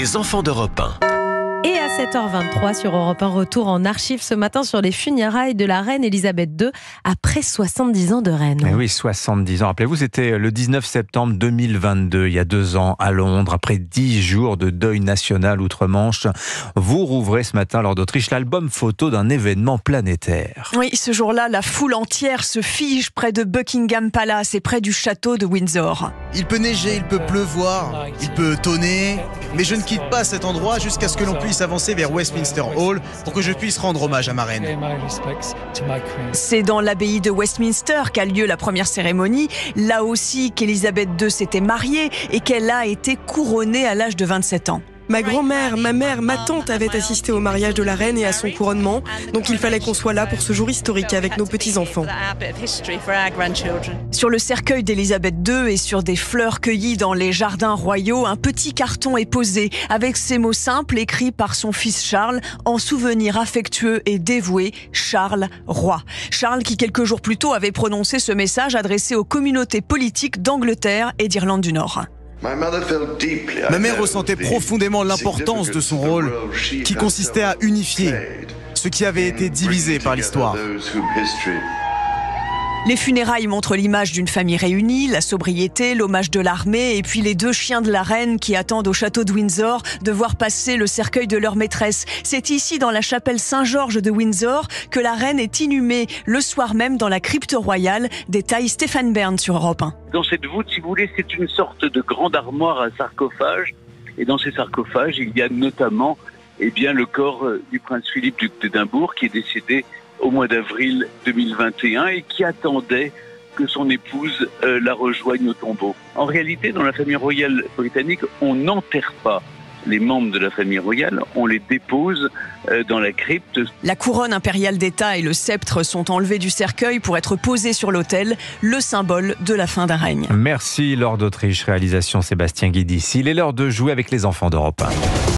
Les enfants d'Europe 1. Et à 7h23 sur Europe 1, retour en archive ce matin sur les funérailles de la reine Elisabeth II après 70 ans de reine. Eh oui, 70 ans. Rappelez-vous, c'était le 19 septembre 2022, il y a 2 ans, à Londres, après 10 jours de deuil national outre-Manche. Vous rouvrez ce matin, lors d'Autriche, l'album photo d'un événement planétaire. Oui, ce jour-là, la foule entière se fige près de Buckingham Palace et près du château de Windsor. Il peut neiger, il peut pleuvoir, il peut tonner, mais je ne quitte pas cet endroit jusqu'à ce que l'on puisse avancer vers Westminster Hall pour que je puisse rendre hommage à ma reine. C'est dans l'abbaye de Westminster qu'a lieu la première cérémonie, là aussi qu'Elisabeth II s'était mariée et qu'elle a été couronnée à l'âge de 27 ans. Ma grand-mère, ma mère, ma tante avaient assisté au mariage de la reine et à son couronnement, donc il fallait qu'on soit là pour ce jour historique avec nos petits-enfants. Sur le cercueil d'Elisabeth II et sur des fleurs cueillies dans les jardins royaux, un petit carton est posé avec ces mots simples écrits par son fils Charles en souvenir affectueux et dévoué, Charles, roi. Charles qui quelques jours plus tôt avait prononcé ce message adressé aux communautés politiques d'Angleterre et d'Irlande du Nord. Ma mère ressentait profondément l'importance de son rôle, qui consistait à unifier ce qui avait été divisé par l'histoire. Les funérailles montrent l'image d'une famille réunie, la sobriété, l'hommage de l'armée et puis les 2 chiens de la reine qui attendent au château de Windsor de voir passer le cercueil de leur maîtresse. C'est ici, dans la chapelle Saint-Georges de Windsor, que la reine est inhumée le soir même dans la crypte royale. Détaille Stéphane Bern sur Europe 1. Dans cette voûte, si vous voulez, c'est une sorte de grande armoire à sarcophage. Et dans ces sarcophages, il y a notamment le corps du prince Philippe, duc d'Édimbourg, qui est décédé au mois d'avril 2021 et qui attendait que son épouse la rejoigne au tombeau. En réalité, dans la famille royale britannique, on n'enterre pas les membres de la famille royale, on les dépose dans la crypte. La couronne impériale d'État et le sceptre sont enlevés du cercueil pour être posés sur l'autel, le symbole de la fin d'un règne. Merci Laure d'Autriche, réalisation Sébastien Guidis. Il est l'heure de jouer avec les enfants d'Europe 1.